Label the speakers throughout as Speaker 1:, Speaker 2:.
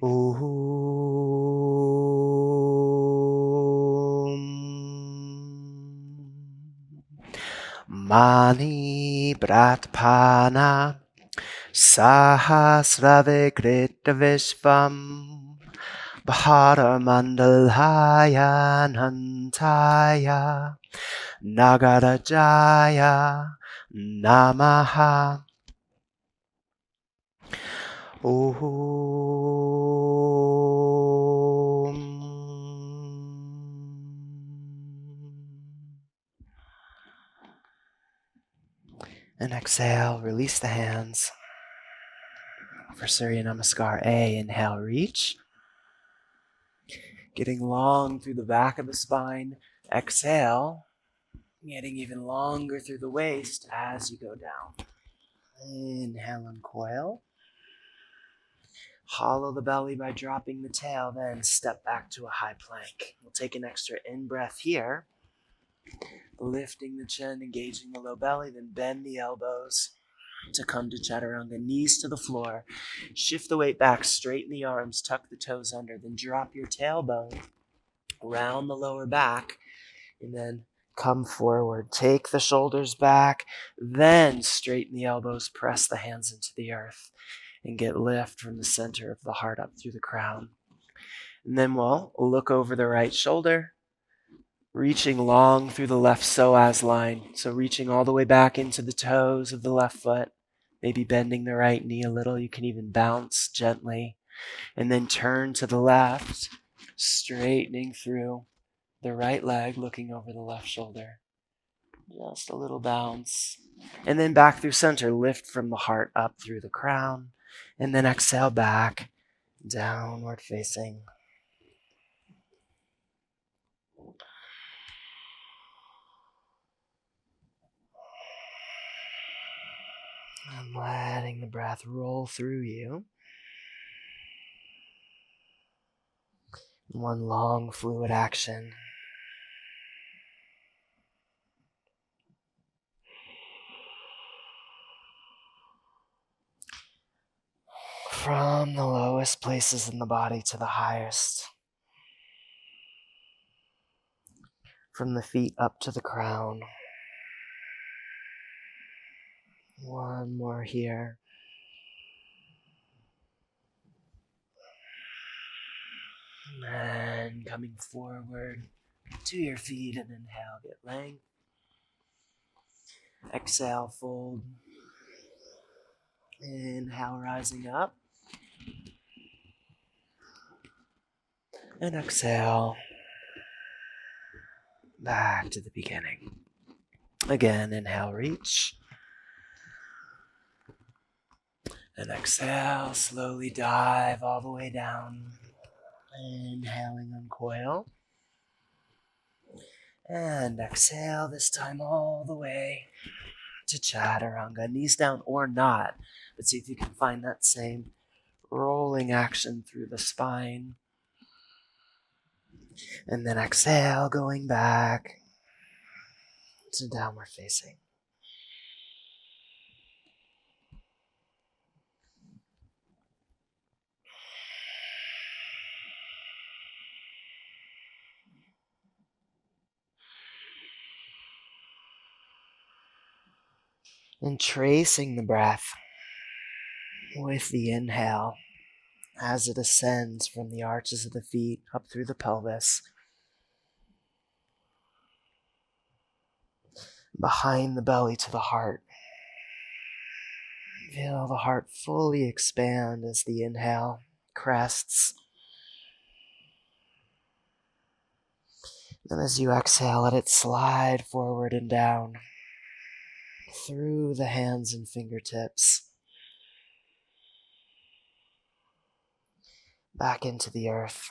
Speaker 1: Mani Pratpana Sahasrave Krita Vishvam Bhara Mandalaya Nantaya Nagarajaya Namaha. And exhale, release the hands. For Surya Namaskar A, inhale, reach. Getting long through the back of the spine. Exhale, getting even longer through the waist as you go down. Inhale, uncoil. Hollow the belly by dropping the tail, then step back to a high plank. We'll take an extra in-breath here. Lifting the chin, engaging the low belly, then bend the elbows to come to chaturanga, knees to the floor. Shift the weight back, straighten the arms, tuck the toes under, then drop your tailbone, round the lower back, and then come forward. Take the shoulders back, then straighten the elbows, press the hands into the earth, and get lift from the center of the heart up through the crown. And then we'll look over the right shoulder, reaching long through the left psoas line. So reaching all the way back into the toes of the left foot, maybe bending the right knee a little. You can even bounce gently. And then turn to the left, straightening through the right leg, looking over the left shoulder. Just a little bounce. And then back through center, lift from the heart up through the crown. And then exhale back, downward facing. And letting the breath roll through you. One long fluid action. From the lowest places in the body to the highest. From the feet up to the crown. One more here. And coming forward to your feet and inhale, get length. Exhale, fold. Inhale, rising up. And exhale, back to the beginning. Again, inhale, reach. And exhale, slowly dive all the way down. Inhaling, uncoil. And exhale, this time all the way to chaturanga. Knees down or not, but see if you can find that same rolling action through the spine. And then exhale, going back to downward facing. And tracing the breath with the inhale as it ascends from the arches of the feet up through the pelvis, behind the belly to the heart. Feel the heart fully expand as the inhale crests. Then as you exhale, let it slide forward and down through the hands and fingertips, back into the earth,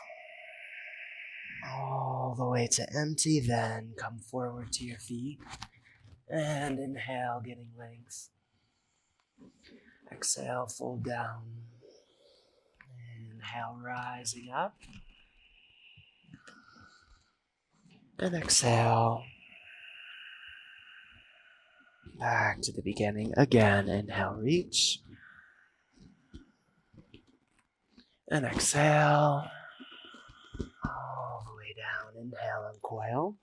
Speaker 1: all the way to empty. Then come forward to your feet and inhale, getting length. Exhale, fold down. Inhale, rising up. And exhale, back to the beginning. Again, inhale, reach. And exhale. All the way down. Inhale and coil.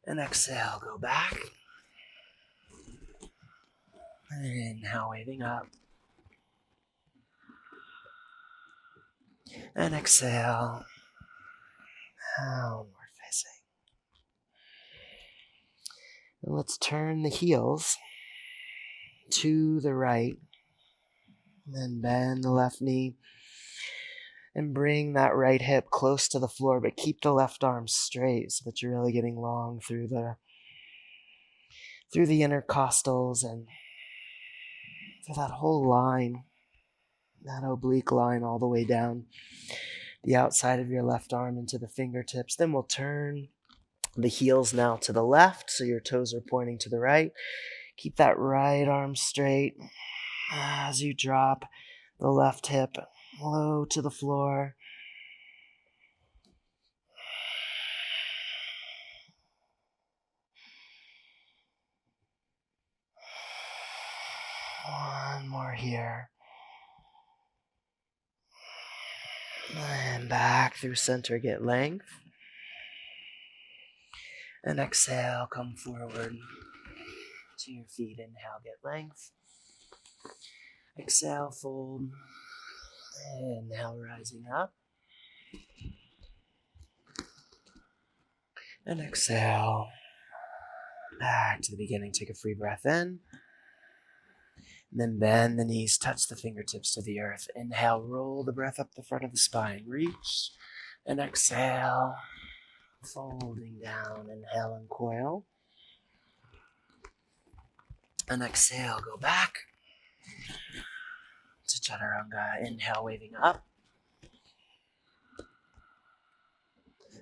Speaker 1: And exhale, go back. And inhale, waving up. And exhale. Downward facing. And let's turn the heels to the right. And then bend the left knee. And bring that right hip close to the floor, but keep the left arm straight so that you're really getting long through the intercostals and through that whole line, that oblique line all the way down the outside of your left arm into the fingertips. Then we'll turn the heels now to the left, so your toes are pointing to the right. Keep that right arm straight as you drop the left hip low to the floor. One more here. And back through center, get length. And exhale, come forward to your feet. Inhale, get length. Exhale, fold. Inhale, rising up. And exhale. Back to the beginning. Take a free breath in. And then bend the knees, touch the fingertips to the earth. Inhale, roll the breath up the front of the spine. Reach. And exhale. Folding down. Inhale and coil. And exhale, go back to chaturanga. Inhale, waving up.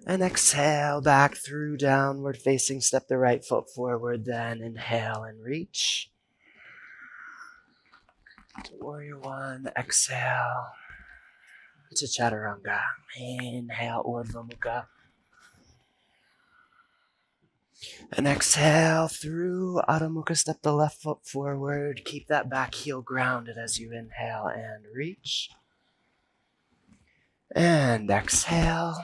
Speaker 1: And exhale, back through downward facing. Step the right foot forward, then inhale and reach. To warrior one, exhale to chaturanga. Inhale, urdhva mukha. And exhale through Adho Mukha. Step the left foot forward. Keep that back heel grounded as you inhale and reach. And exhale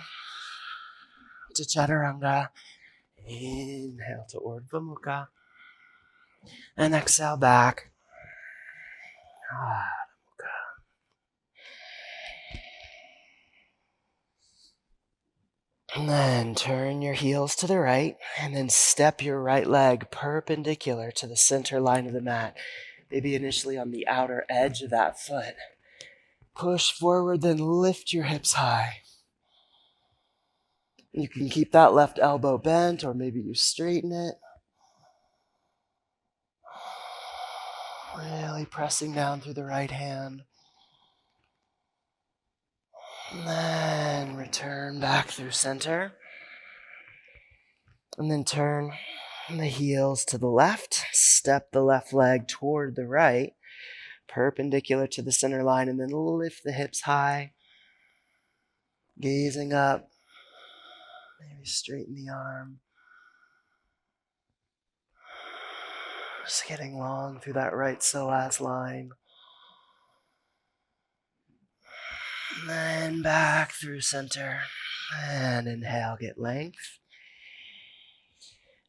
Speaker 1: to chaturanga. Inhale to urdhva mukha. And exhale back. Adho Mukha. And then turn your heels to the right, and then step your right leg perpendicular to the center line of the mat. Maybe initially on the outer edge of that foot. Push forward, then lift your hips high. You can keep that left elbow bent, or maybe you straighten it. Really pressing down through the right hand. And then return back through center. And then turn the heels to the left. Step the left leg toward the right, perpendicular to the center line, and then lift the hips high. Gazing up. Maybe straighten the arm. Just getting long through that right psoas line. And then back through center. And inhale, get length.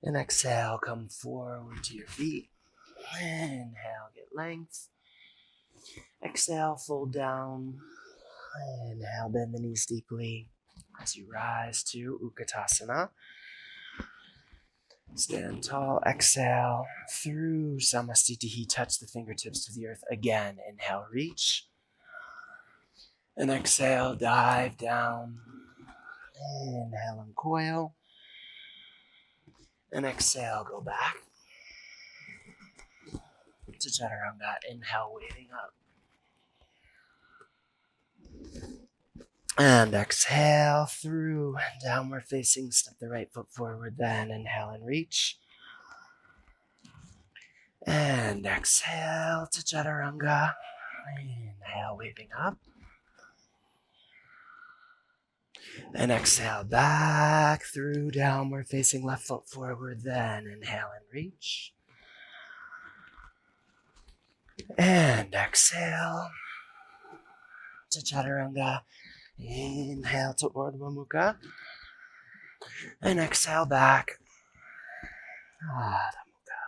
Speaker 1: And exhale, come forward to your feet. Inhale, get length. Exhale, fold down. Inhale, bend the knees deeply as you rise to Utkatasana. Stand tall. Exhale through Samastitihi. Touch the fingertips to the earth again. Inhale, reach. And exhale, dive down. Inhale and coil. And exhale, go back to chaturanga. Inhale, waving up. And exhale through downward facing. Step the right foot forward, then inhale and reach. And exhale to chaturanga. Inhale, waving up. And exhale back through downward facing, left foot forward, then inhale and reach. And exhale. to Chaturanga. Inhale to Urdhva Mukha. And exhale back. Adho Mukha.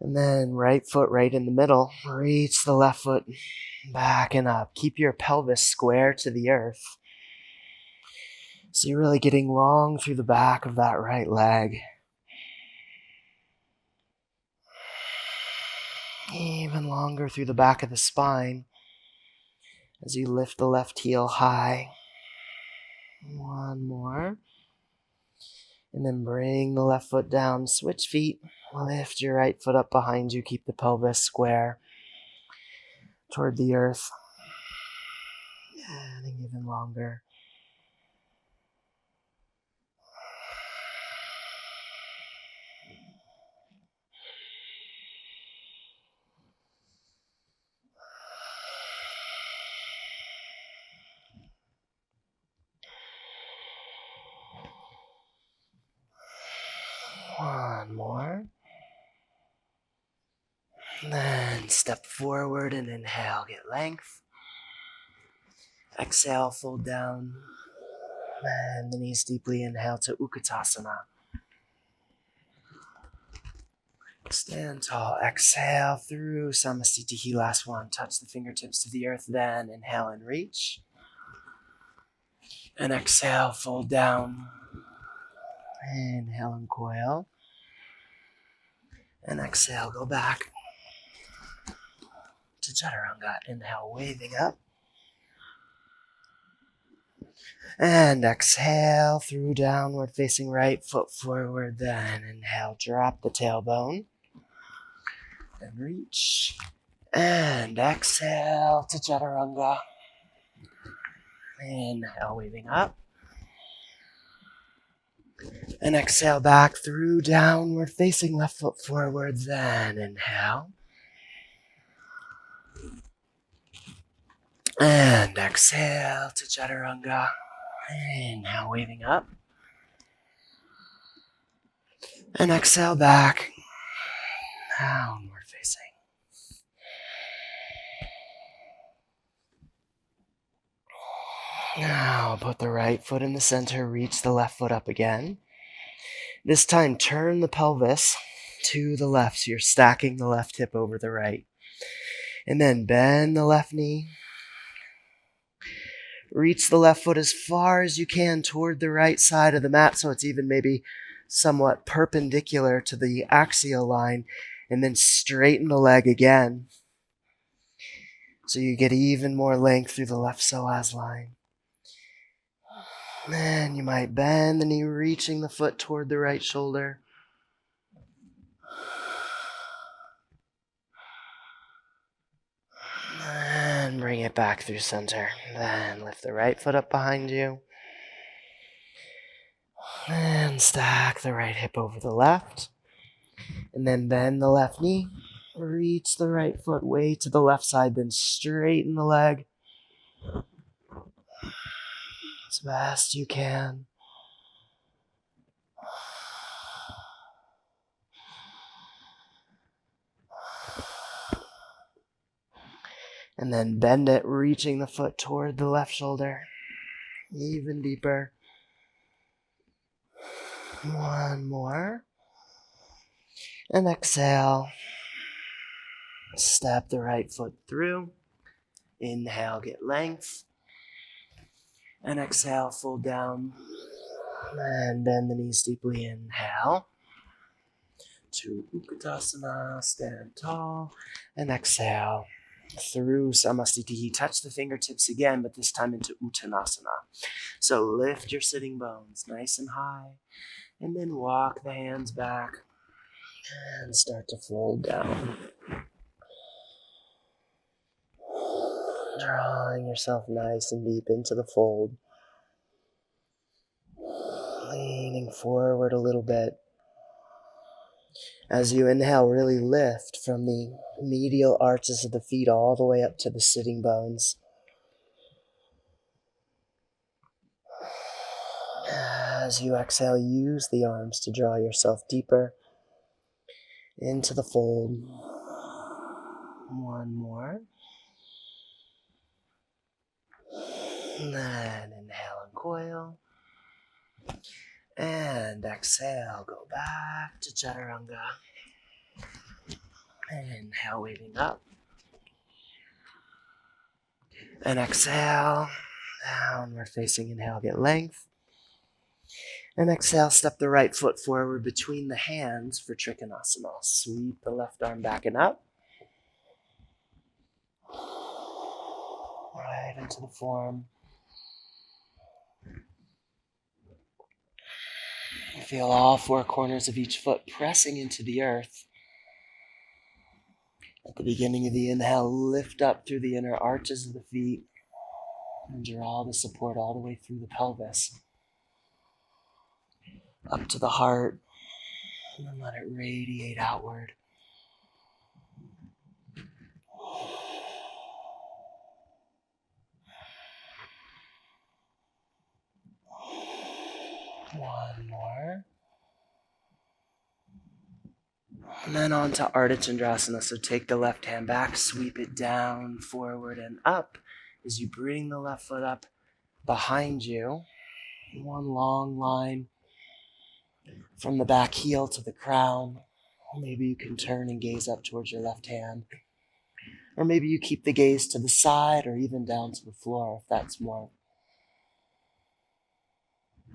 Speaker 1: And then right foot right in the middle. Reach the left foot back and up. Keep your pelvis square to the earth. So you're really getting long through the back of that right leg. Even longer through the back of the spine as you lift the left heel high. One more. And then bring the left foot down. Switch feet. Lift your right foot up behind you. Keep the pelvis square toward the earth. And even longer. One more. Then step forward and inhale, get length. Exhale, fold down. And the knees deeply. Inhale to Utkatasana. Stand tall. Exhale through Samasthiti. Last one. Touch the fingertips to the earth. Then inhale and reach. And exhale, fold down. Inhale and coil. And exhale, go back to Chaturanga. Inhale, waving up. And exhale through downward facing right foot forward. Then inhale, drop the tailbone. And reach. And exhale to Chaturanga. Inhale, waving up. And exhale back through downward facing left foot forward. Then inhale. And exhale to Chaturanga. Inhale, waving up. And exhale back. Downward facing. Now put the right foot in the center. Reach the left foot up again. This time turn the pelvis to the left. So you're stacking the left hip over the right. And then bend the left knee. Reach the left foot as far as you can toward the right side of the mat so it's even maybe somewhat perpendicular to the axial line. And then straighten the leg again so you get even more length through the left psoas line. Then you might bend the knee, reaching the foot toward the right shoulder. And bring it back through center. Then lift the right foot up behind you. And stack the right hip over the left. And then bend the left knee. Reach the right foot way to the left side. Then straighten the leg as best you can. And then bend it, reaching the foot toward the left shoulder. Even deeper. One more. And exhale. Step the right foot through. Inhale, get length. And exhale, fold down. And bend the knees deeply. Inhale. To Utkatasana, stand tall. And exhale. Through Samasthiti. Touch the fingertips again, but this time into Uttanasana. So lift your sitting bones nice and high. And then walk the hands back. And start to fold down. Drawing yourself nice and deep into the fold. Leaning forward a little bit. As you inhale, really lift from the medial arches of the feet all the way up to the sitting bones. As you exhale, use the arms to draw yourself deeper into the fold. One more. And then inhale and coil. And exhale, go back to chaturanga. Inhale, waving up. And exhale, downward facing inhale, get length. And exhale, step the right foot forward between the hands for Trikonasana. Sweep the left arm back and up. Right into the form. Feel all four corners of each foot pressing into the earth. At the beginning of the inhale, lift up through the inner arches of the feet and draw the support all the way through the pelvis. Up to the heart, and then let it radiate outward. One more. And then on to Ardha Chandrasana. So take the left hand back, sweep it down, forward, and up as you bring the left foot up behind you. One long line from the back heel to the crown. Maybe you can turn and gaze up towards your left hand. Or maybe you keep the gaze to the side or even down to the floor if that's more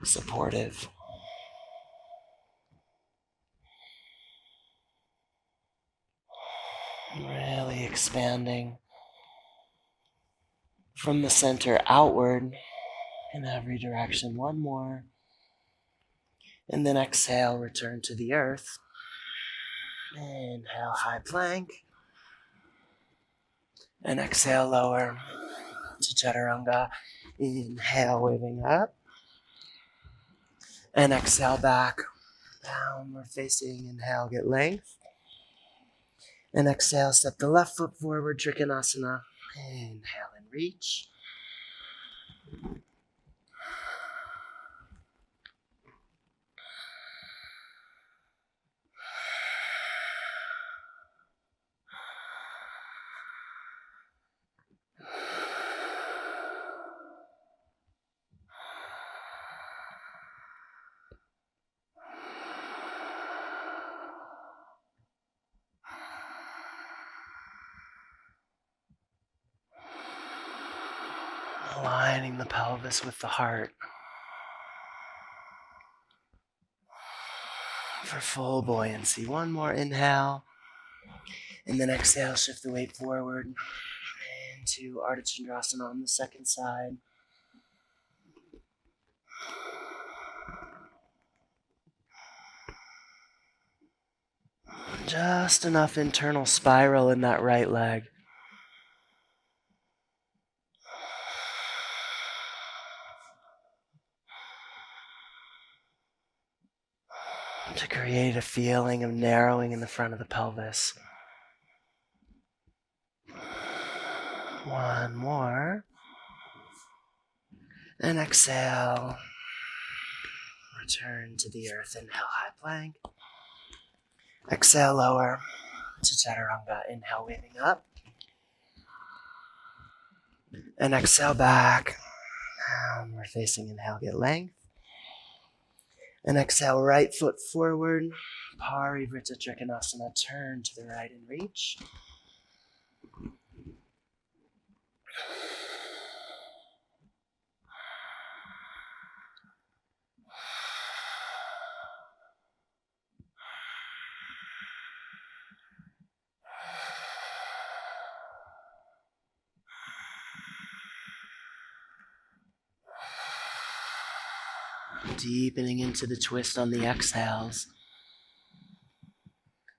Speaker 1: supportive. Really expanding from the center outward in every direction. One more. And then exhale, return to the earth. Inhale, high plank. And exhale, lower to chaturanga. Inhale, waving up. And exhale, back. Downward facing. Inhale, get length. And exhale, step the left foot forward, Trikonasana. Inhale and reach. Aligning the pelvis with the heart for full buoyancy. One more inhale. And then exhale, shift the weight forward into Ardha Chandrasana on the second side. Just enough internal spiral in that right leg. To create a feeling of narrowing in the front of the pelvis. One more. And exhale. Return to the earth. Inhale, high plank. Exhale, lower to chaturanga. Inhale, waving up. And exhale, back. Downward facing. Inhale, get length. And exhale, right foot forward. Parivrtta Trikonasana. Turn to the right and reach. Deepening into the twist on the exhales.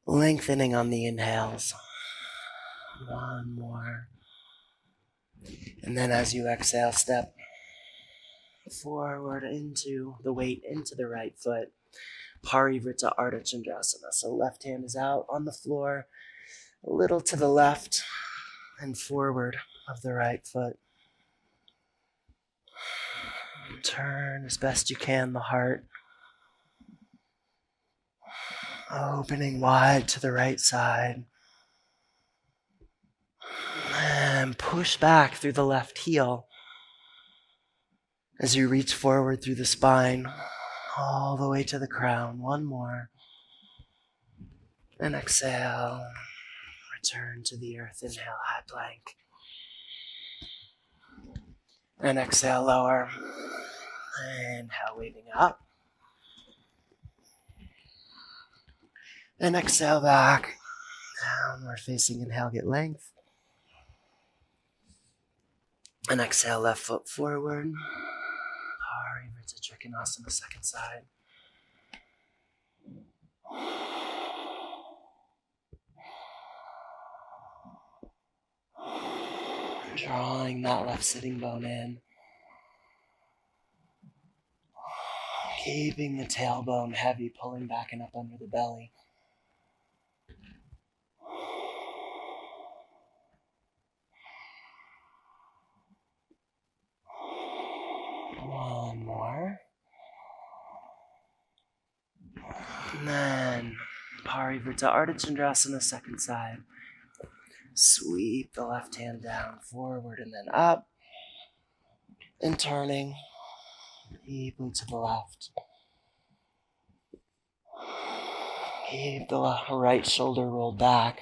Speaker 1: Lengthening on the inhales. One more. And then as you exhale, step forward into the weight, into the right foot. Parivrtta Ardha Chandrasana. So left hand is out on the floor, a little to the left and forward of the right foot. Turn as best you can the heart. Opening wide to the right side. And push back through the left heel as you reach forward through the spine, all the way to the crown. One more. And exhale. Return to the earth. Inhale, high plank. And exhale, lower. Inhale, waving up. And exhale back. Downward facing inhale, get length. And exhale, left foot forward. Parivrtta Trikonasana, second side. Drawing that left sitting bone in. Keeping the tailbone heavy, pulling back and up under the belly. One more. And then Parivrtta Ardha second side. Sweep the left hand down, forward and then up. And turning deeply to the left. Keep the right shoulder rolled back.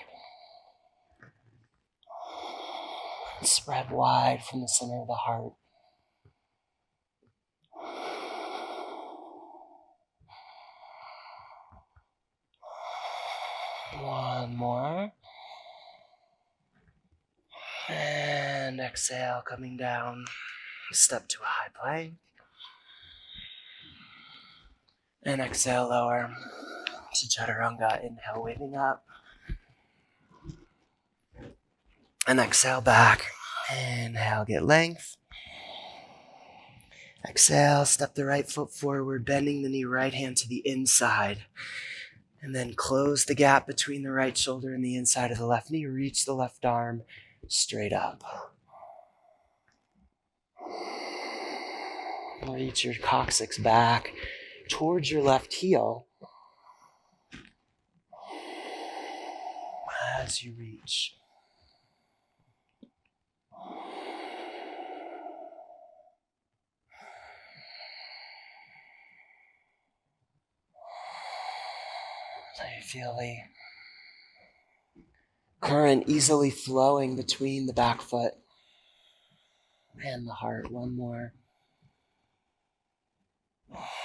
Speaker 1: Spread wide from the center of the heart. One more. And exhale, coming down. Step to a high plank. And exhale, lower to Chaturanga. Inhale, waving up. And exhale, back. Inhale, get length. Exhale, step the right foot forward, bending the knee, right hand to the inside. And then close the gap between the right shoulder and the inside of the left knee. Reach the left arm straight up. Reach your coccyx back towards your left heel as you reach. So you feel the current easily flowing between the back foot and the heart. One more.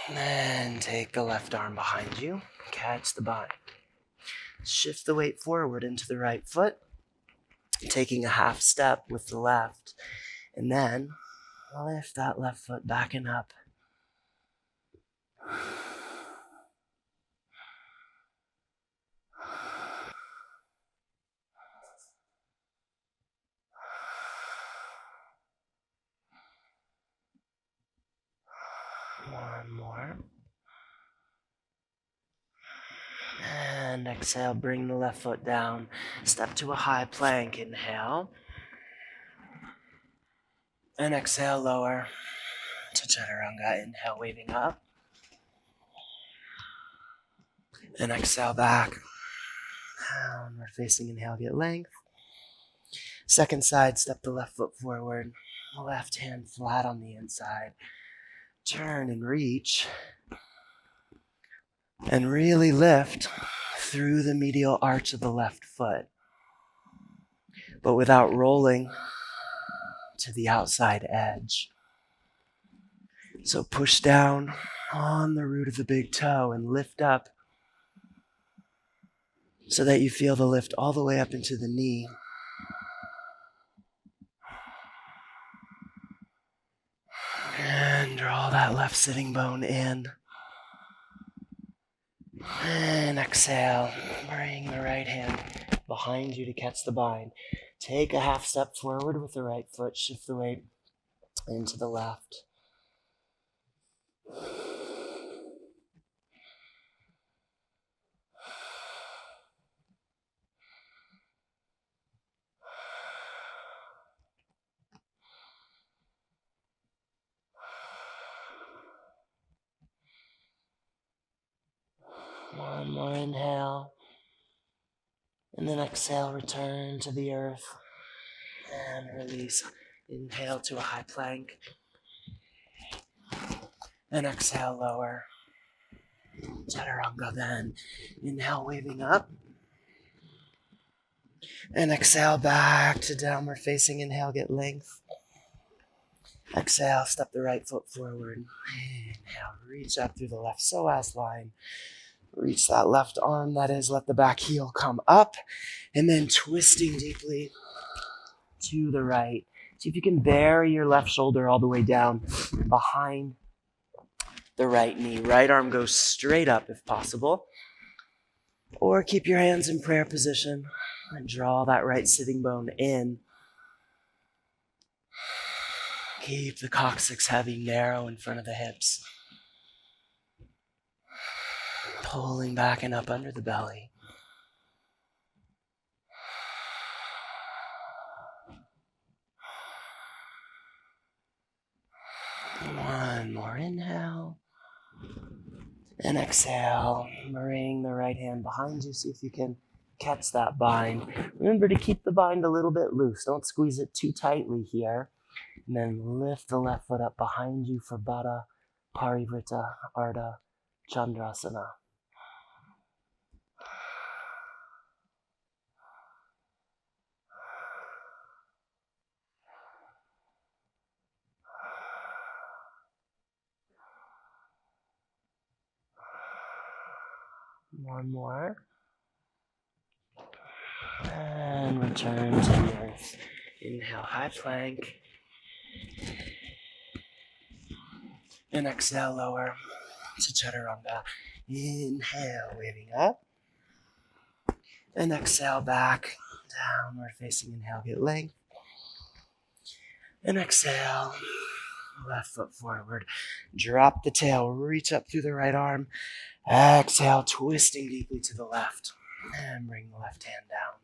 Speaker 1: And take the left arm behind you. Catch the bind. Shift the weight forward into the right foot, taking a half step with the left. And then lift that left foot back and up. One more. And exhale, bring the left foot down. Step to a high plank. Inhale. And exhale, lower to Chaturanga. Inhale, waving up. And exhale, back. Downward facing inhale, get length. Second side, step the left foot forward. Left hand flat on the inside. Turn and reach. And really lift through the medial arch of the left foot, but without rolling to the outside edge. So push down on the root of the big toe and lift up so that you feel the lift all the way up into the knee. And draw that left sitting bone in. And exhale. Bring the right hand behind you to catch the bind. Take a half step forward with the right foot. Shift the weight into the left. One more inhale. And then exhale, return to the earth. And release. Inhale to a high plank. And exhale, lower. Chaturanga then. Inhale, waving up. And exhale back to downward facing. Inhale, get length. Exhale, step the right foot forward. Inhale, reach up through the left psoas line. Reach that left arm, that is, let the back heel come up. And then twisting deeply to the right. See if you can bury your left shoulder all the way down behind the right knee. Right arm goes straight up if possible. Or keep your hands in prayer position and draw that right sitting bone in. Keep the coccyx heavy, narrow in front of the hips. Pulling back and up under the belly. One more inhale. And exhale, bring the right hand behind you. See if you can catch that bind. Remember to keep the bind a little bit loose. Don't squeeze it too tightly here. And then lift the left foot up behind you for Baddha, Parivrtta, Ardha, Chandrasana. One more. And return to the earth. Inhale, high plank. And exhale, lower to Chaturanga. Inhale, waving up. And exhale, back. Downward facing. Inhale, get length. And exhale, left foot forward. Drop the tail, reach up through the right arm. Exhale, twisting deeply to the left. And bring the left hand down.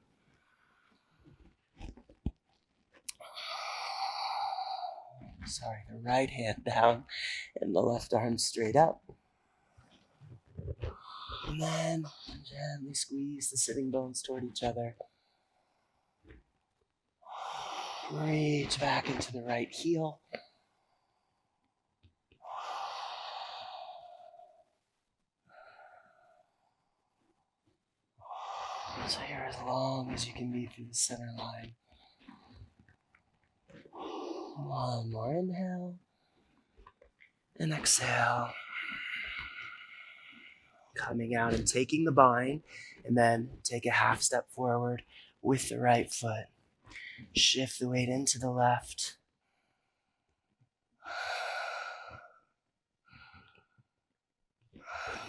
Speaker 1: Sorry, the right hand down and the left arm straight up. And then gently squeeze the sitting bones toward each other. Reach back into the right heel. So you're as long as you can be through the center line. One more inhale. And exhale. Coming out and taking the bind. And then take a half step forward with the right foot. Shift the weight into the left.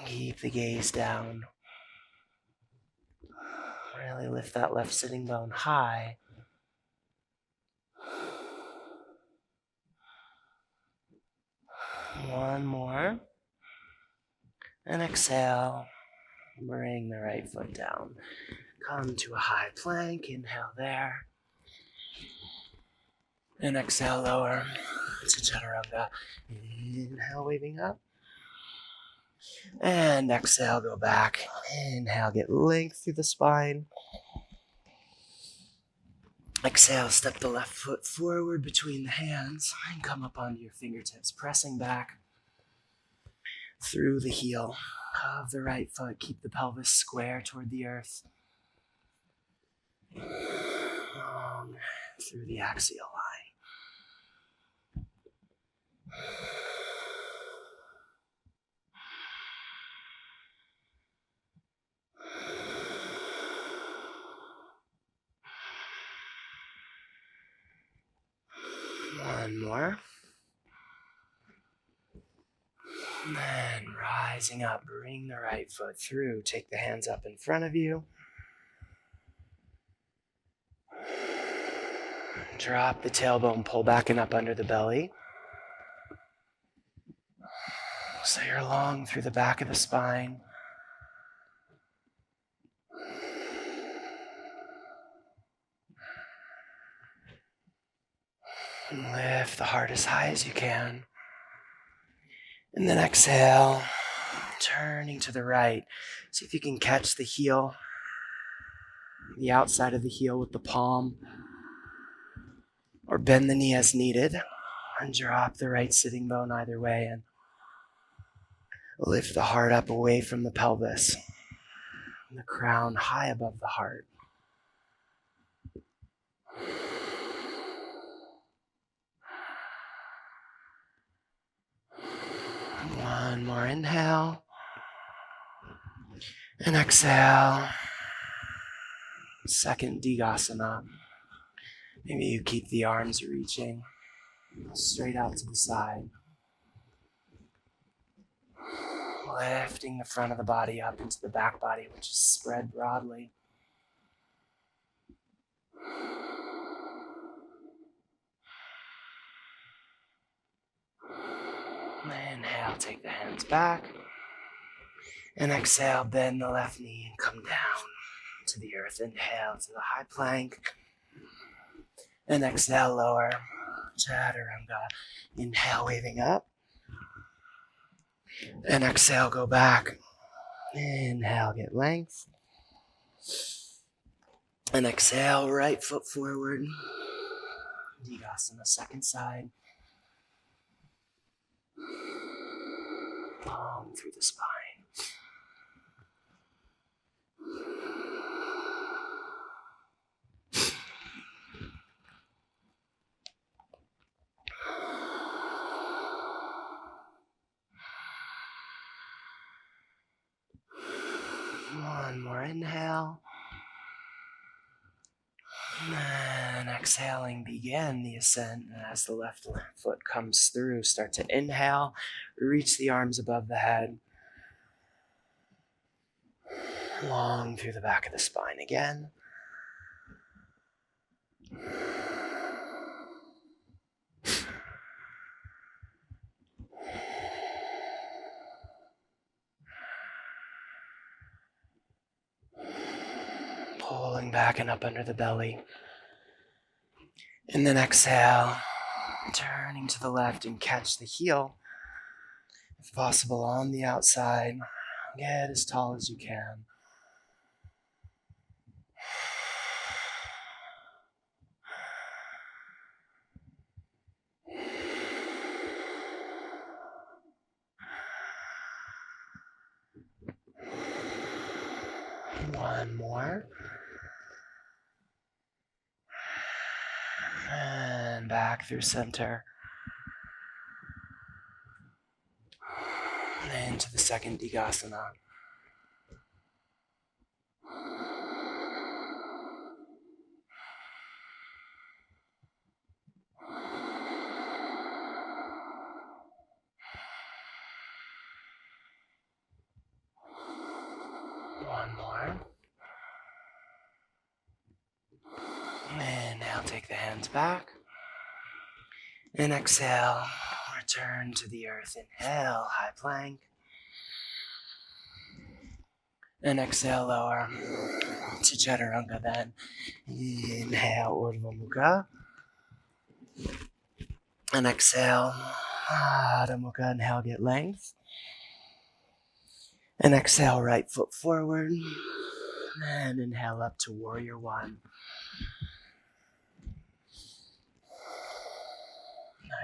Speaker 1: Keep the gaze down. Really lift that left sitting bone high. One more. And exhale. Bring the right foot down. Come to a high plank. Inhale there. And exhale, lower to Chaturanga. Inhale, waving up. And exhale, go back. Inhale, get length through the spine. Exhale, step the left foot forward between the hands and come up onto your fingertips, pressing back through the heel of the right foot. Keep the pelvis square toward the earth. Long through the axial line. One more. And then rising up, bring the right foot through. Take the hands up in front of you. Drop the tailbone, pull back and up under the belly. So you're long through the back of the spine. And lift the heart as high as you can. And then exhale, turning to the right. See if you can catch the heel, the outside of the heel with the palm. or bend the knee as needed, and drop the right sitting bone either way, and lift the heart up away from the pelvis, and the crown high above the heart. One more inhale, and exhale. Second Digasana. Maybe you keep the arms reaching straight out to the side. Lifting the front of the body up into the back body, which is spread broadly. Inhale, take the hands back. And exhale, bend the left knee and come down to the earth. Inhale to the high plank. And exhale, lower. Chaturanga. Inhale, waving up. And exhale, go back. Inhale, get length. And exhale, right foot forward. Digasana, second side. Long through the spine. One more inhale. And exhaling, begin the ascent. And as the left foot comes through, start to inhale, reach the arms above the head. Long through the back of the spine again. Pulling back and up under the belly. And then exhale, turning to the left and catch the heel. If possible, on the outside. Get as tall as you can. One more. And back through center. And into the second Digasana. One more. And now take the hands back. And exhale, return to the earth. Inhale, high plank. And exhale, lower to Chaturanga then. Inhale, Urdhva Mukha. And exhale, Adho Mukha. Inhale, get length. And exhale, right foot forward. And inhale up to Warrior One.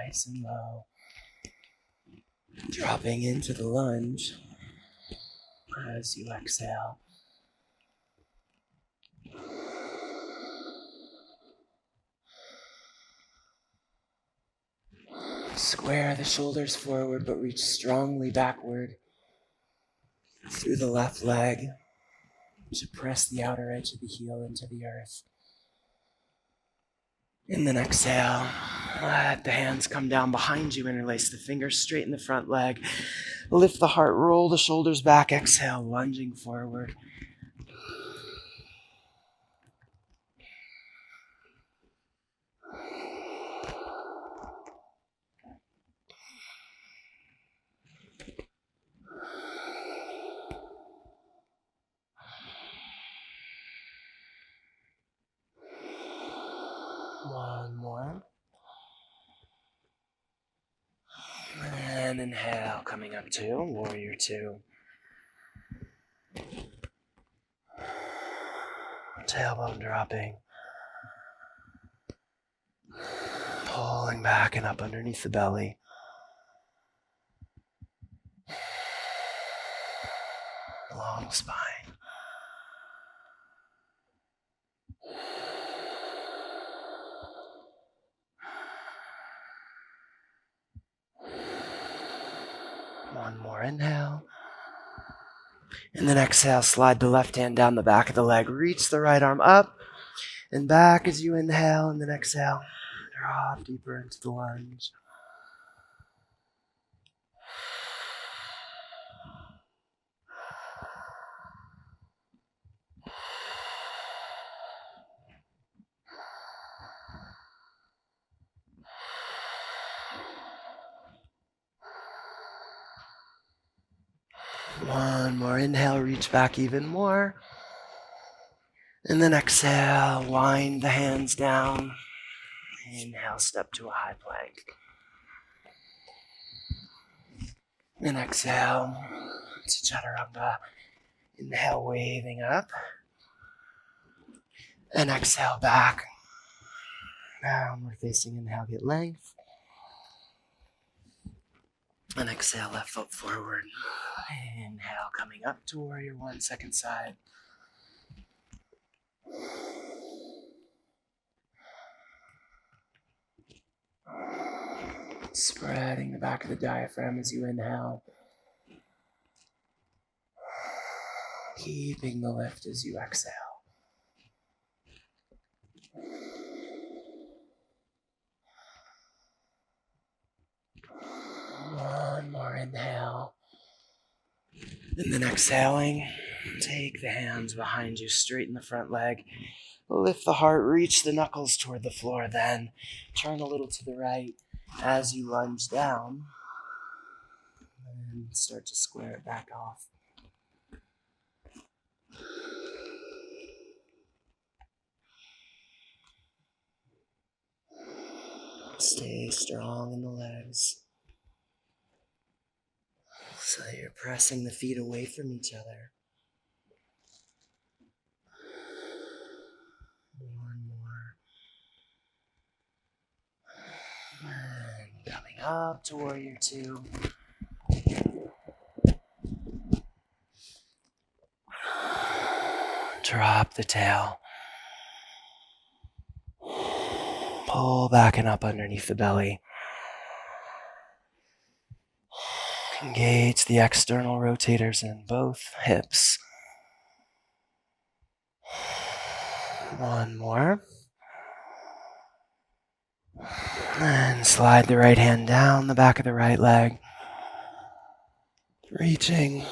Speaker 1: Nice and low. Dropping into the lunge as you exhale. Square the shoulders forward, but reach strongly backward through the left leg to press the outer edge of the heel into the earth. And then exhale. Let the hands come down behind you. Interlace the fingers, straighten the front leg. Lift the heart, roll the shoulders back. Exhale, lunging forward. One more. And inhale, coming up to Warrior Two. Tailbone dropping. pulling back and up underneath the belly. Long spine. One more inhale. And then exhale, slide the left hand down the back of the leg. Reach the right arm up and back as you inhale, and then exhale. Drop deeper into the lunge. One more inhale, reach back even more. And then exhale, wind the hands down. Inhale, step to a high plank. And exhale to chaturanga. Inhale, waving up. And exhale back. Downward facing inhale, get length. And exhale, left foot forward. Inhale, coming up to warrior one, second side. Spreading the back of the diaphragm as you inhale. Keeping the lift as you exhale. One more inhale. And then exhaling, take the hands behind you, straighten the front leg. Lift the heart, reach the knuckles toward the floor, then turn a little to the right as you lunge down. And start to square it back off. Stay strong in the legs. So you're pressing the feet away from each other. One more. And coming up to warrior two. Drop the tail. Pull back and up underneath the belly. Engage the external rotators in both hips. One more. And slide the right hand down the back of the right leg. Reaching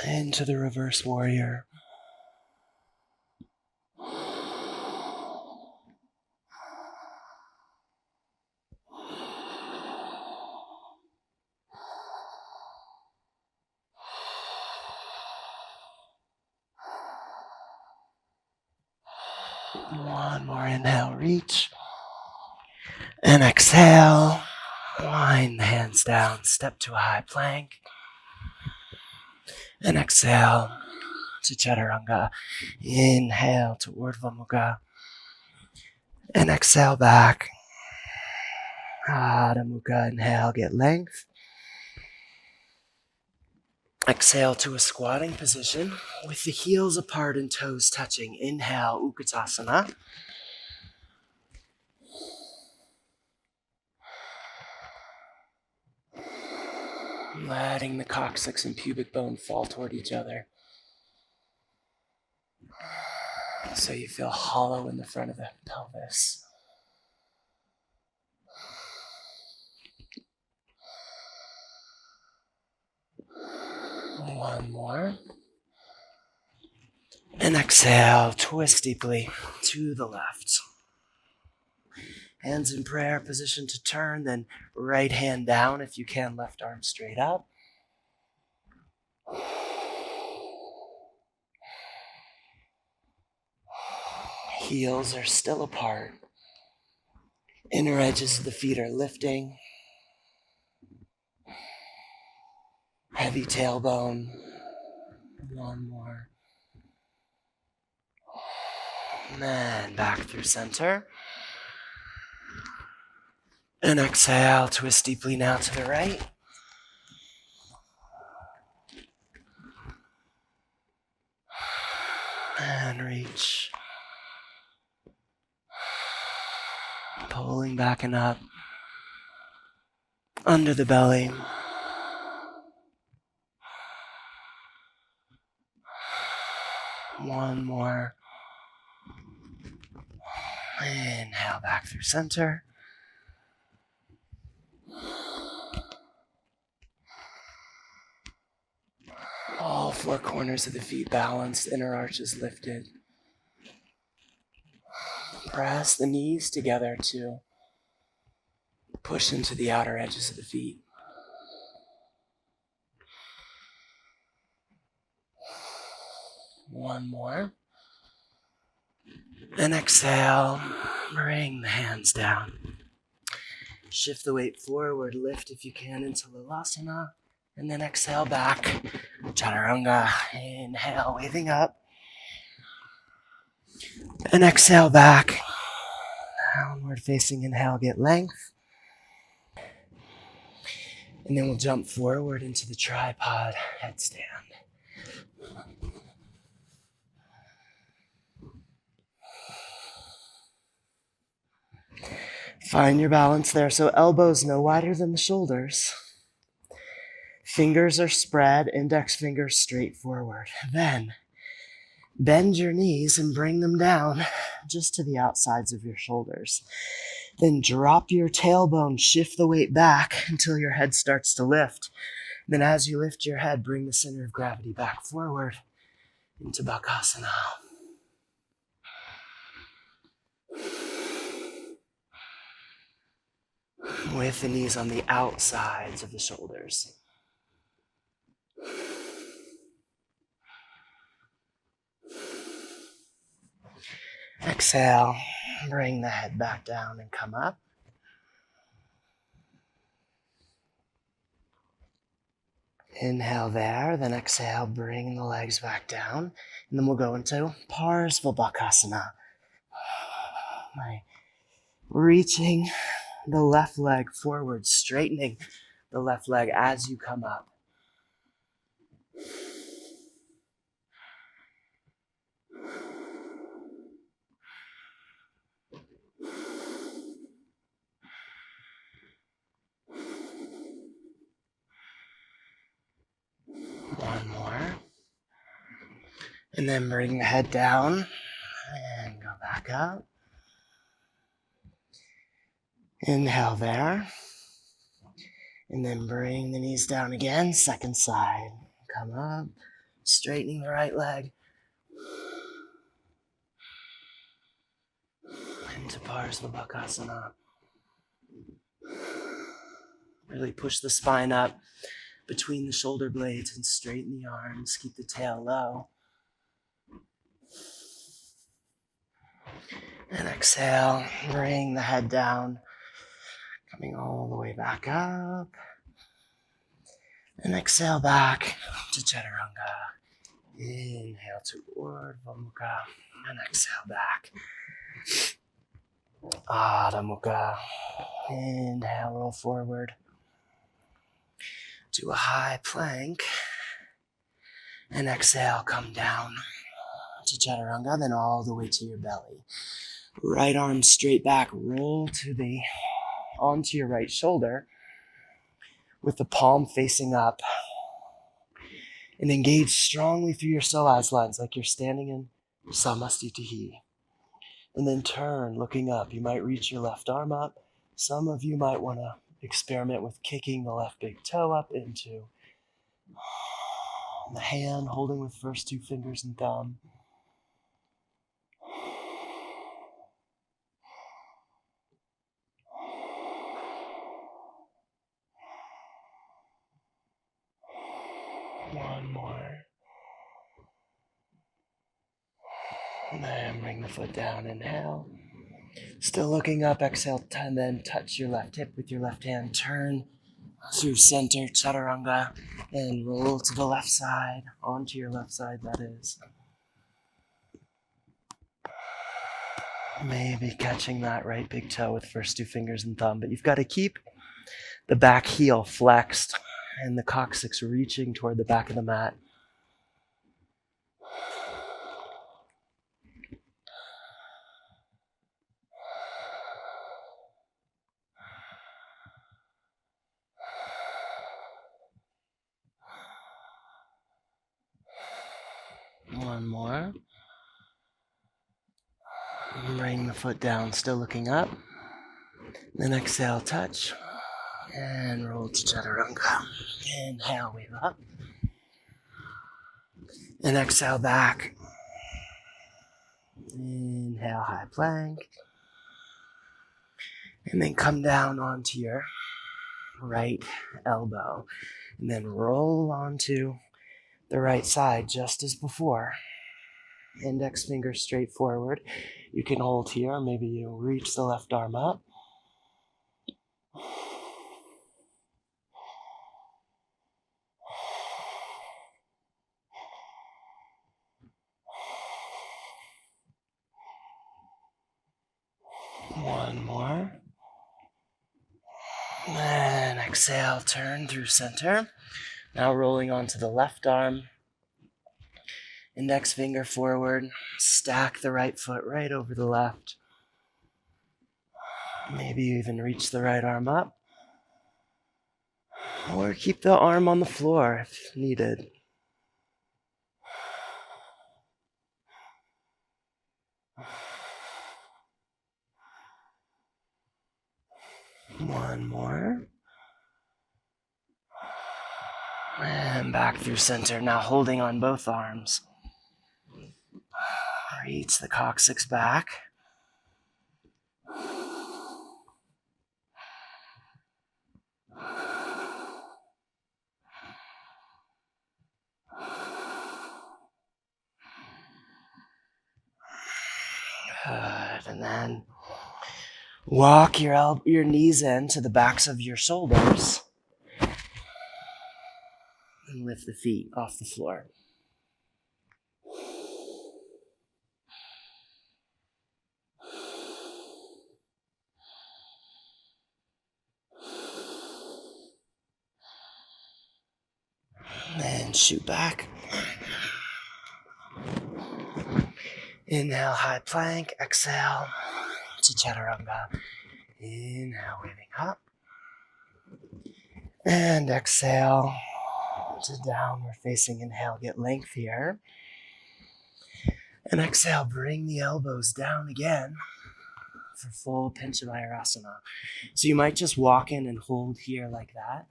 Speaker 1: into the reverse warrior. One more inhale, reach. And exhale, wind the hands down, step to a high plank. And exhale to chaturanga. Inhale to Urdhva Mukha. And exhale back. Adho Mukha, inhale, get length. Exhale to a squatting position with the heels apart and toes touching. Inhale, Utkatasana. Letting the coccyx and pubic bone fall toward each other. So you feel hollow in the front of the pelvis. One more. And exhale, twist deeply to the left. Hands in prayer, position to turn, then right hand down if you can, left arm straight up. Heels are still apart. Inner edges of the feet are lifting. Heavy tailbone. One more. And then back through center. And exhale, twist deeply now to the right. And reach. Pulling back and up. Under the belly. One more. Inhale back through center. All four corners of the feet balanced, inner arches lifted. Press the knees together to push into the outer edges of the feet. One more. And exhale, bring the hands down. Shift the weight forward, lift if you can into Lalasana, and then exhale back. Chaturanga, inhale, waving up. And exhale back. Downward facing inhale, get length. And then we'll jump forward into the tripod headstand. Find your balance there. So elbows no wider than the shoulders. Fingers are spread, index fingers straight forward. Then bend your knees and bring them down just to the outsides of your shoulders. Then drop your tailbone, shift the weight back until your head starts to lift. Then as you lift your head, bring the center of gravity back forward into Bakasana. With the knees on the outsides of the shoulders. Exhale, bring the head back down and come up. Inhale there, then exhale, bring the legs back down. And then we'll go into Parsvabhakasana. Reaching the left leg forward, straightening the left leg as you come up. One more. And then bring the head down and go back up. Inhale there. And then bring the knees down again, second side. Come up, straightening the right leg. Into Parsvabhakasana. Really push the spine up between the shoulder blades and straighten the arms. Keep the tail low. And exhale, bring the head down, coming all the way back up. And exhale back to Chaturanga. Inhale to Urdhva Mukha. And exhale back. Adho Mukha. Inhale, roll forward. Do a high plank. And exhale, come down to Chaturanga, then all the way to your belly. Right arm straight back, roll onto your right shoulder with the palm facing up. And engage strongly through your psoas lines like you're standing in Samastitihi. And then turn, looking up. You might reach your left arm up. Some of you might want to experiment with kicking the left big toe up into the hand, holding with first two fingers and thumb. One more. And then bring the foot down, inhale. Still looking up, exhale, and then touch your left hip with your left hand. Turn through center, Chaturanga, and roll to the left side, onto your left side, that is. Maybe catching that right big toe with first two fingers and thumb, but you've got to keep the back heel flexed and the coccyx reaching toward the back of the mat. One more. Bring the foot down, still looking up. Then exhale, touch. And roll to chaturanga. Inhale, wave up. And exhale back. Inhale, high plank. And then come down onto your right elbow. And then roll onto the right side just as before. Index finger straight forward. You can hold here. Maybe you reach the left arm up. One more. And exhale, turn through center. Now rolling onto the left arm. Index finger forward. Stack the right foot right over the left. Maybe you even reach the right arm up. Or keep the arm on the floor if needed. One more. And back through center. Now holding on both arms. Reach the coccyx back. Good. And then walk your knees into the backs of your shoulders. And lift the feet off the floor. And shoot back. Inhale, high plank. Exhale to chaturanga. Inhale, waving up. And exhale to downward facing. Inhale, get length here. And exhale, bring the elbows down again for full Panchamayurasana. So you might just walk in and hold here like that.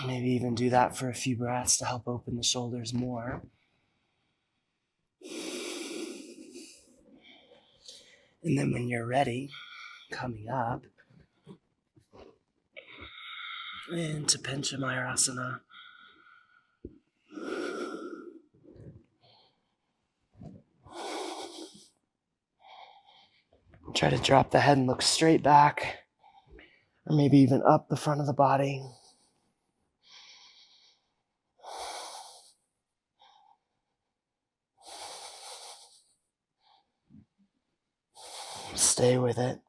Speaker 1: Maybe even do that for a few breaths to help open the shoulders more. And then when you're ready, coming up into Panchamayurasana. Try to drop the head and look straight back, or maybe even up the front of the body. Stay with it.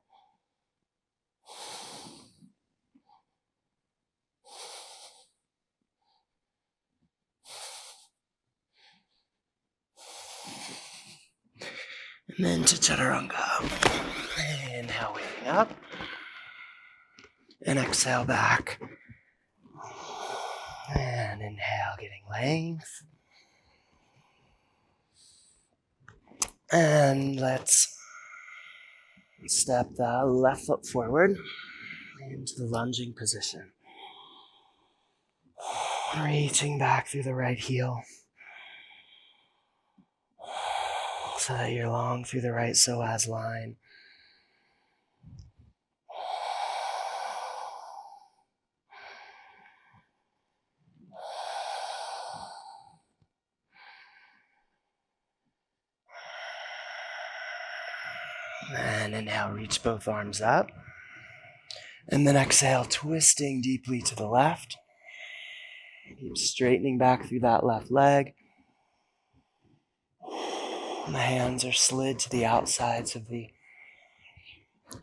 Speaker 1: And then to chaturanga. Inhale, waving up. And exhale back. And inhale, getting length. And let's step the left foot forward into the lunging position. Reaching back through the right heel. So that you're long through the right psoas line. And inhale, reach both arms up. And then exhale, twisting deeply to the left. Keep straightening back through that left leg. The hands are slid to the outsides of the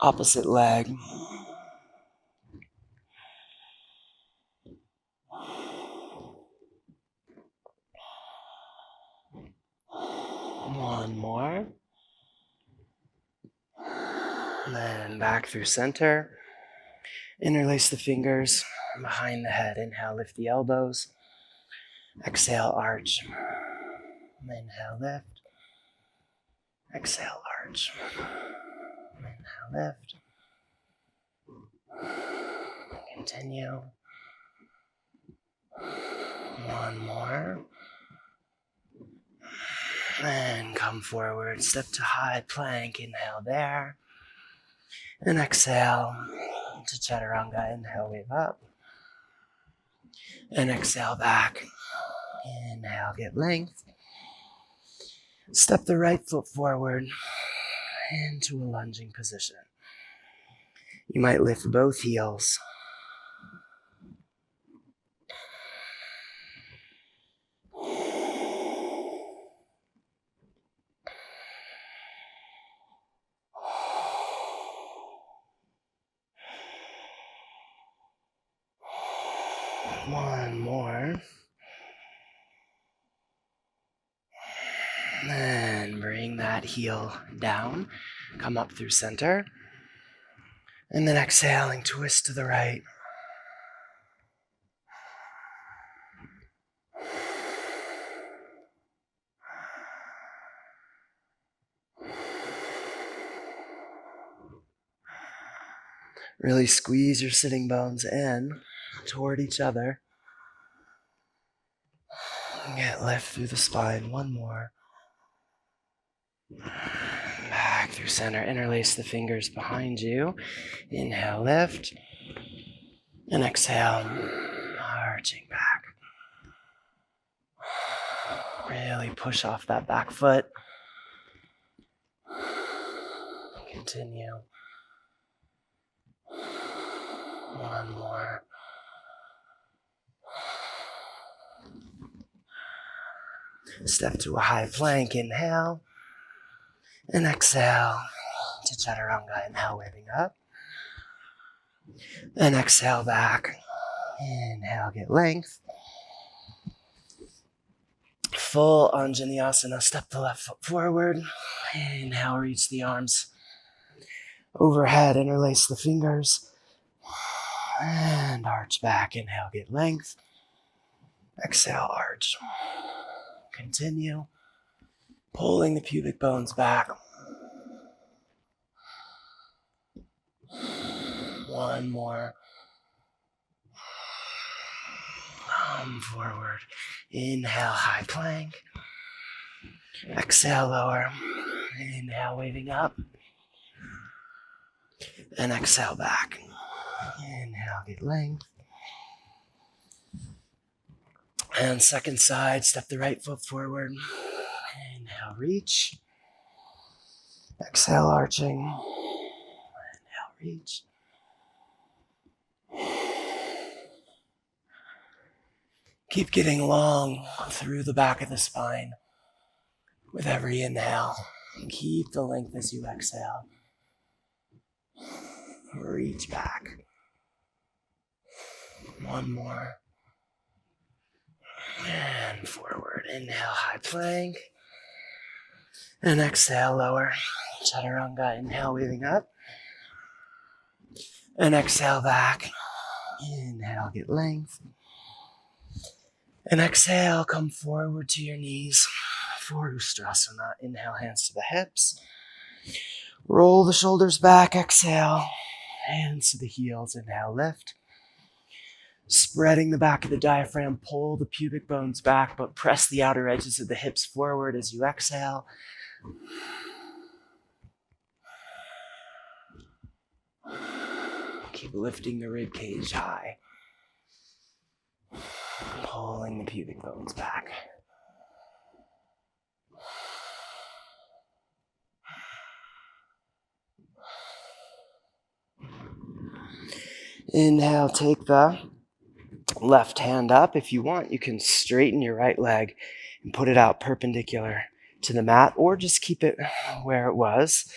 Speaker 1: opposite leg. One more. And then back through center. Interlace the fingers behind the head. Inhale, lift the elbows. Exhale, arch. Inhale, lift. Exhale, arch. Inhale, lift. Continue. One more. And come forward. Step to high plank. Inhale there. And exhale to chaturanga. Inhale, wave up. And exhale back. Inhale, get length. Step the right foot forward into a lunging position. You might lift both heels. One more. And bring that heel down. Come up through center. And then exhaling, twist to the right. Really squeeze your sitting bones in toward each other. Get lift through the spine. One more. Back through center. Interlace the fingers behind you. Inhale, lift. And exhale, arching back. Really push off that back foot. Continue. One more. Step to a high plank. Inhale. And exhale to chaturanga. Inhale, waving up. And exhale back. Inhale, get length. Full Anjaneyasana. Step the left foot forward. Inhale, reach the arms overhead. Interlace the fingers. And arch back. Inhale, get length. Exhale, arch. Continue. Pulling the pubic bones back. One more. Come forward. Inhale, high plank. Exhale, lower. Inhale, waving up. And exhale back. Inhale, get length. And second side, step the right foot forward. Inhale, reach. Exhale, arching. Inhale, reach. Keep getting long through the back of the spine with every inhale. Keep the length as you exhale. Reach back. One more. And forward. Inhale, high plank. And exhale, lower. Chaturanga. Inhale, waving up. And exhale back. Inhale, get length. And exhale, come forward to your knees for Ustrasana. Inhale, hands to the hips. Roll the shoulders back. Exhale, hands to the heels. Inhale, lift. Spreading the back of the diaphragm, pull the pubic bones back, but press the outer edges of the hips forward as you exhale. Keep lifting the rib cage high. Pulling the pubic bones back. Inhale, take the left hand up. If you want, you can straighten your right leg and put it out perpendicular to the mat, or just keep it where it was.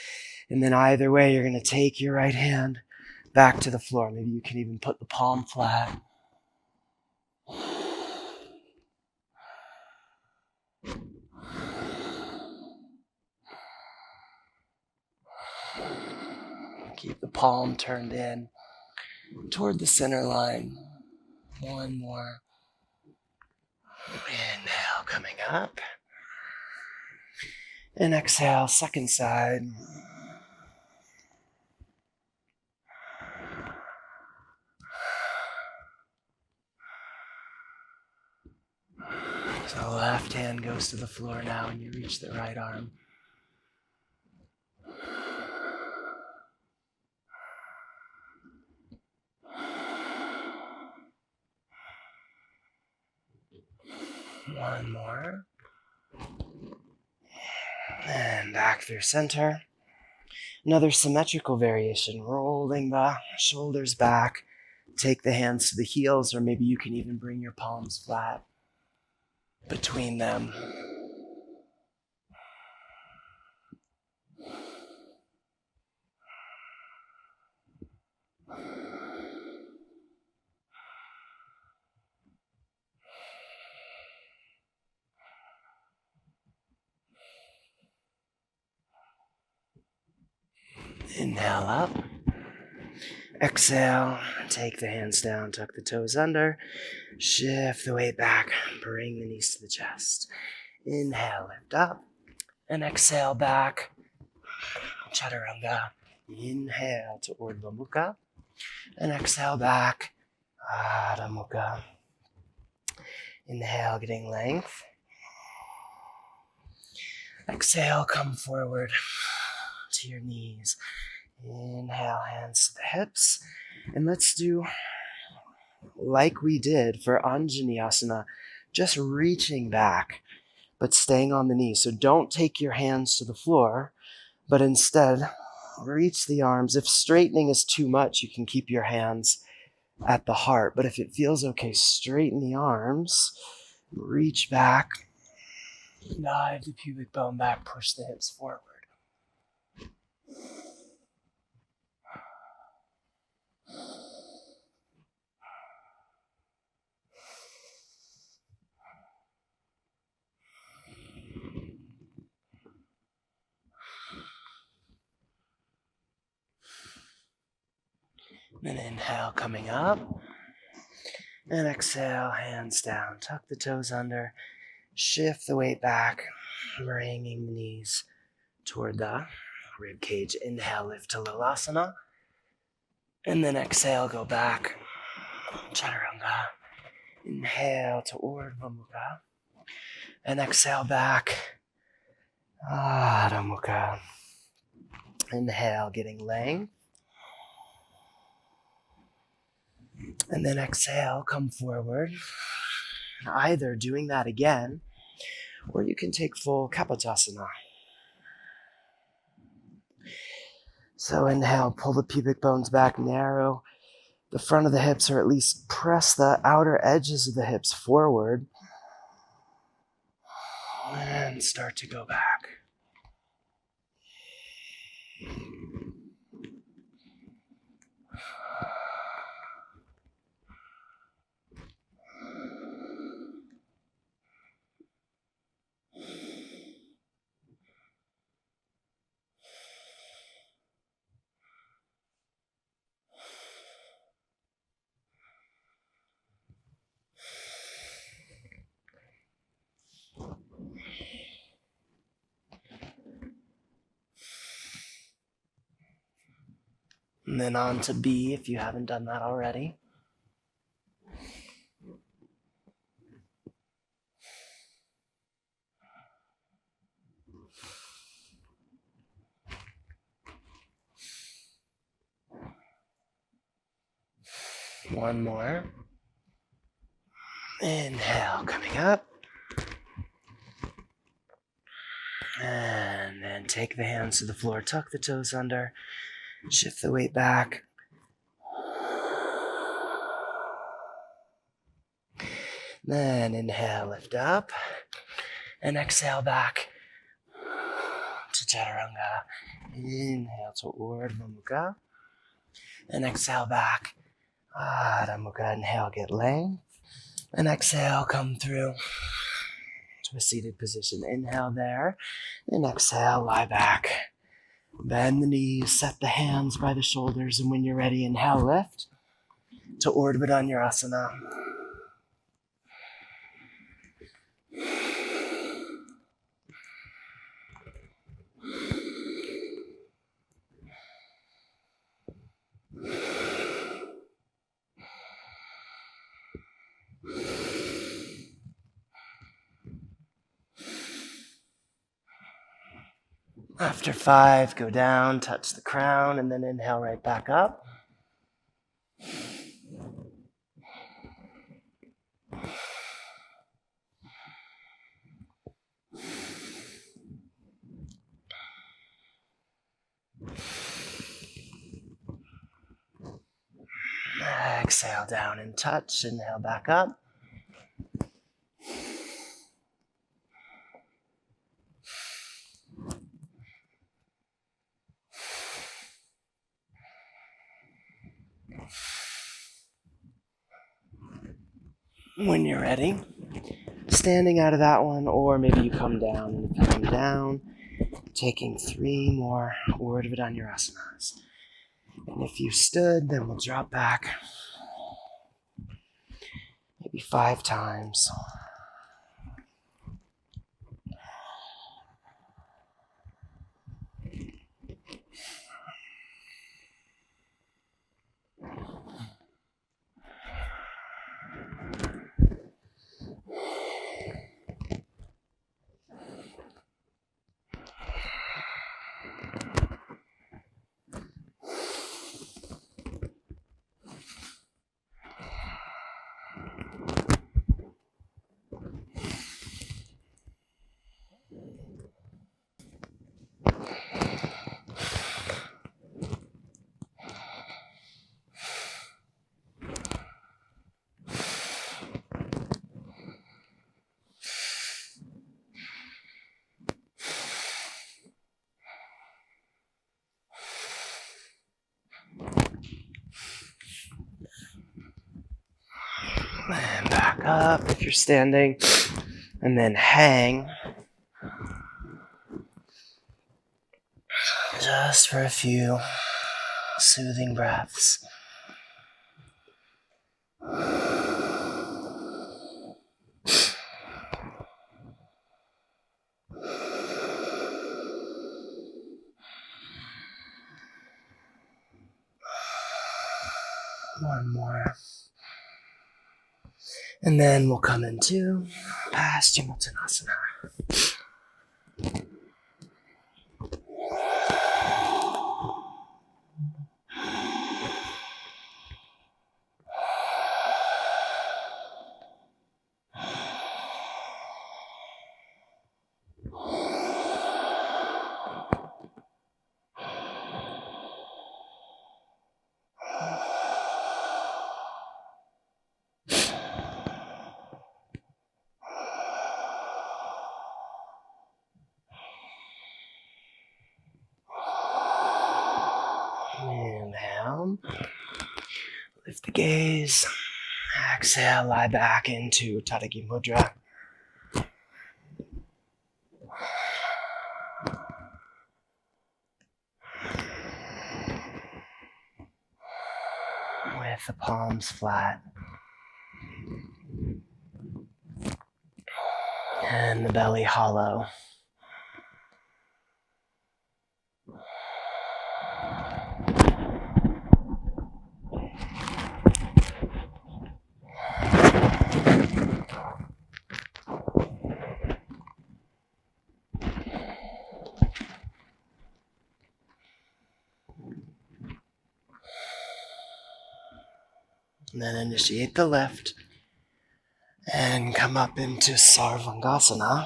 Speaker 1: And then either way, you're going to take your right hand back to the floor. Maybe you can even put the palm flat. Keep the palm turned in toward the center line. One more. Inhale, coming up. And exhale, second side. So left hand goes to the floor now and you reach the right arm. One more. And back through center. Another symmetrical variation, rolling the shoulders back. Take the hands to the heels, or maybe you can even bring your palms flat between them. Inhale up. Exhale, take the hands down, tuck the toes under, shift the weight back, bring the knees to the chest. Inhale, lift up, and exhale back, chaturanga. Inhale to Urdhva Mukha, and exhale back, Adho Mukha. Inhale, getting length. Exhale, come forward to your knees. Inhale, hands to the hips. And let's do like we did for Anjaneyasana, just reaching back, but staying on the knees. So don't take your hands to the floor, but instead reach the arms. If straightening is too much, you can keep your hands at the heart. But if it feels okay, straighten the arms, reach back, dive the pubic bone back, push the hips forward. And inhale, coming up. And exhale, hands down. Tuck the toes under. Shift the weight back, bringing the knees toward the rib cage. Inhale, lift to Lalasana. And then exhale, go back. Chaturanga. Inhale to Urdhva Mukha. And exhale back. Adho Mukha. Inhale, getting length. And then exhale, come forward. Either doing that again, or you can take full Kapotasana. So inhale, pull the pubic bones back, narrow the front of the hips, or at least press the outer edges of the hips forward. And start to go back. And then on to B if you haven't done that already. One more. Inhale, coming up. And then take the hands to the floor, tuck the toes under, shift the weight back. Then inhale, lift up, and exhale back. chaturanga. Inhale to Urdhva Mukha. And exhale back. Adho Mukha. Inhale, get length. And exhale, come through to a seated position. Inhale there. And exhale, lie back. Bend the knees, set the hands by the shoulders. And when you're ready, inhale, lift to Urdhva Dhanurasana. After 5, go down, touch the crown, and then inhale right back up. Exhale down and touch, inhale back up. When you're ready, standing out of that one, or maybe you come down. And if you come down, taking 3 more Urdhva Dhanurasanas. And if you stood, then we'll drop back maybe 5 times. And back up if you're standing. And then hang. Just for a few soothing breaths. One more. And then we'll come into Paschimottanasana. Inhale. Lift the gaze. Exhale, lie back into Tadaki Mudra. With the palms flat. And the belly hollow. And then initiate the lift and come up into Sarvangasana.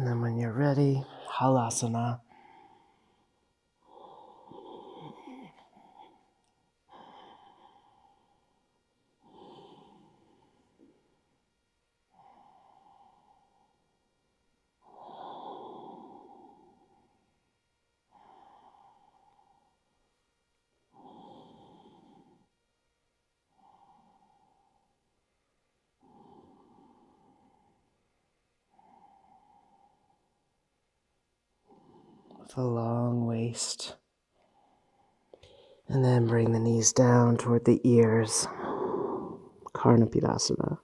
Speaker 1: then when you're ready, halasana. With a long waist. And then bring the knees down toward the ears. Karnapidasana.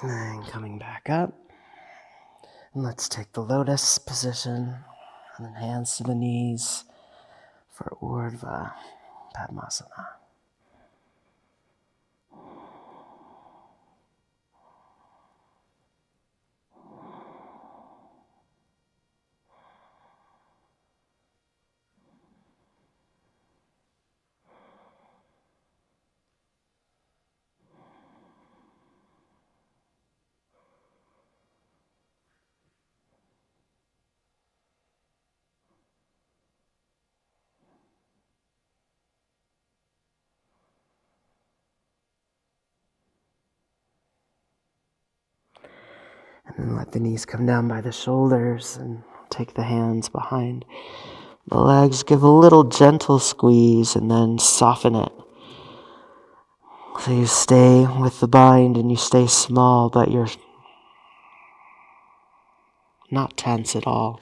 Speaker 1: And then coming back up. And let's take the lotus position. And then hands to the knees for Urdhva Padmasana. And then let the knees come down by the shoulders and take the hands behind the legs. Give a little gentle squeeze and then soften it. So you stay with the bind and you stay small, but you're not tense at all.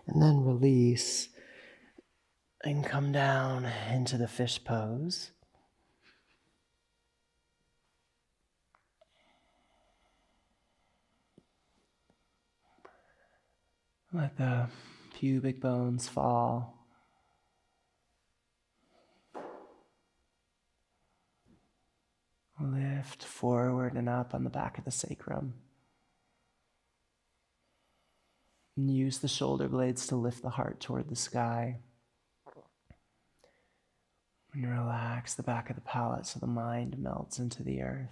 Speaker 1: And then release and come down into the fish pose. Let the pubic bones fall. Lift forward and up on the back of the sacrum. And use the shoulder blades to lift the heart toward the sky. And relax the back of the palate so the mind melts into the earth.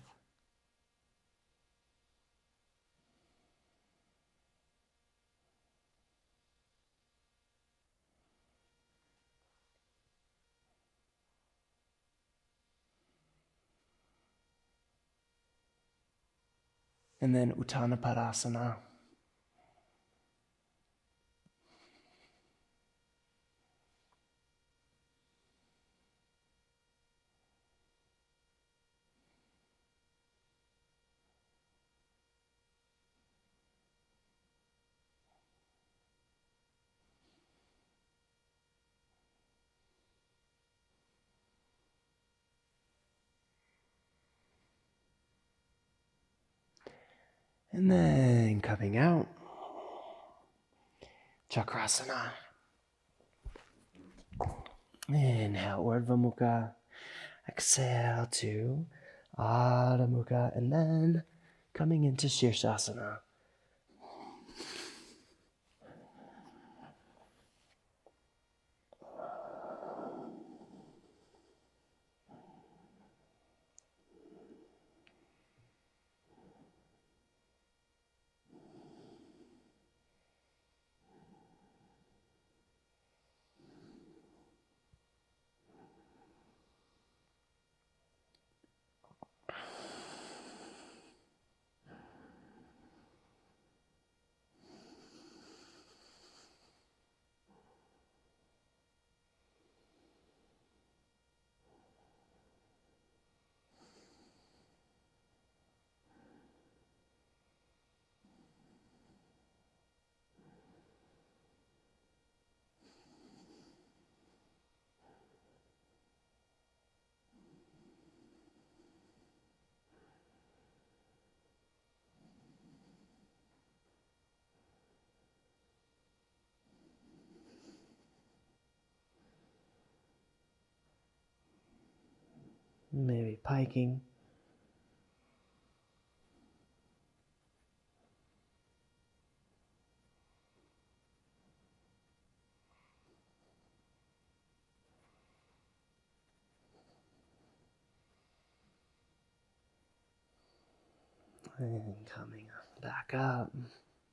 Speaker 1: And then Uttanapadasana. And then coming out, Chakrasana. Inhale, Urdhva Mukha. Exhale to Adho Mukha. And then coming into Shirshasana. maybe piking. And coming back up,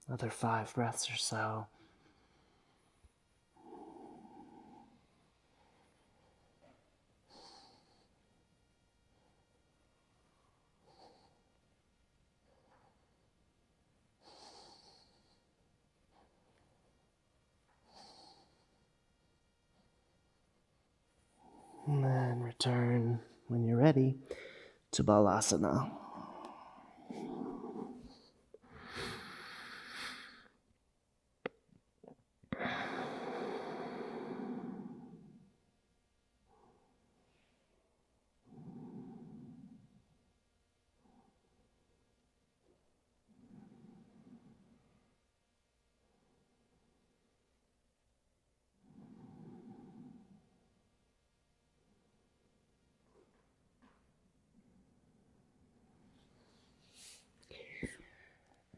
Speaker 1: another 5 breaths or so. And then return, when you're ready, to Balasana.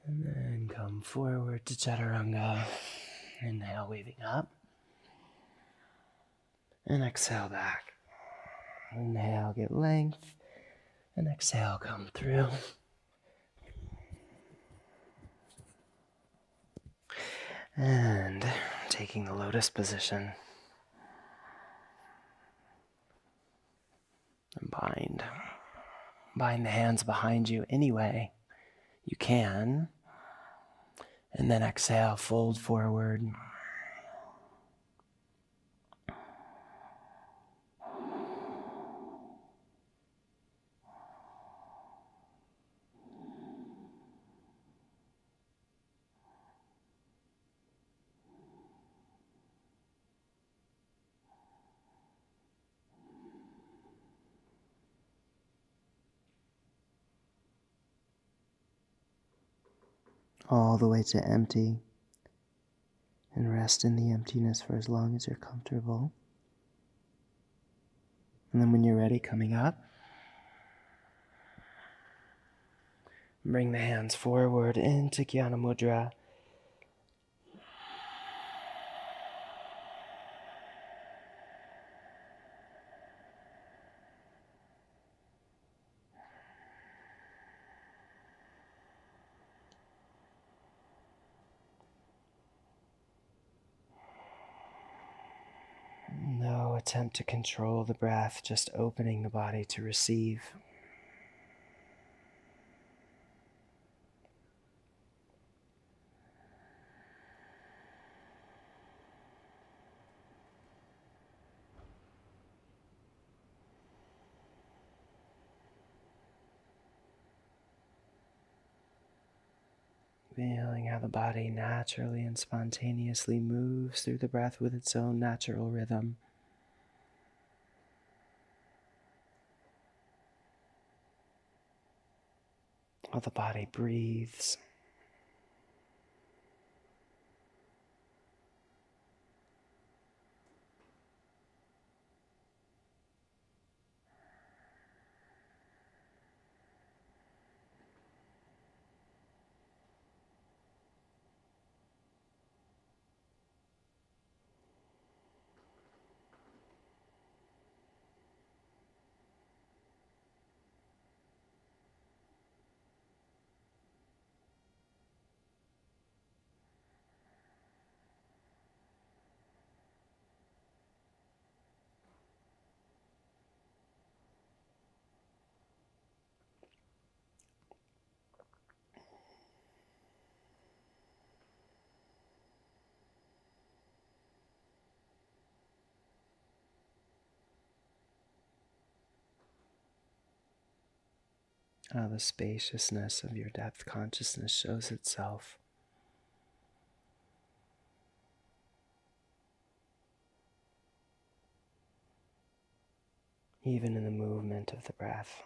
Speaker 1: And then come forward to Chaturanga. Inhale, weaving up. And exhale back. Inhale, get length. And exhale, come through. And taking the lotus position. And bind. Bind the hands behind you any way you can. And then exhale, fold forward. All the way to empty. And rest in the emptiness for as long as you're comfortable. And then when you're ready, coming up, bring the hands forward into Jnana Mudra. No attempt to control the breath, just opening the body to receive. Feeling how the body naturally and spontaneously moves through the breath with its own natural rhythm. While the body breathes. How the spaciousness of your depth consciousness shows itself. Even in the movement of the breath.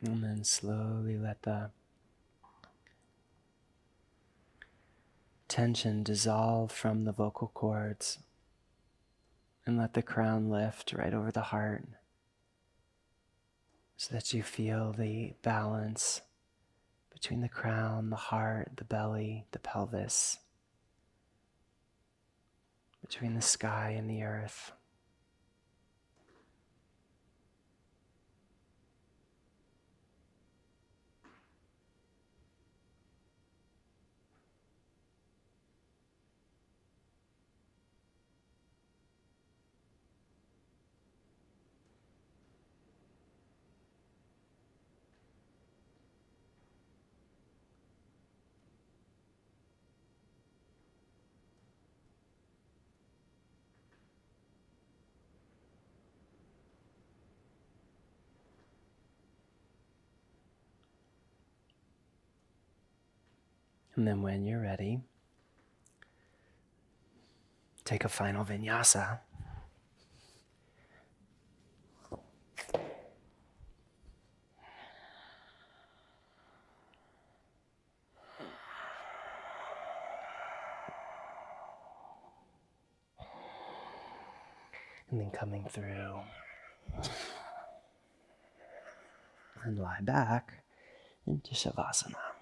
Speaker 1: And then slowly let the tension dissolve from the vocal cords and let the crown lift right over the heart so that you feel the balance between the crown, the heart, the belly, the pelvis, between the sky and the earth. And then when you're ready, take a final vinyasa. And then coming through and lie back into Shavasana.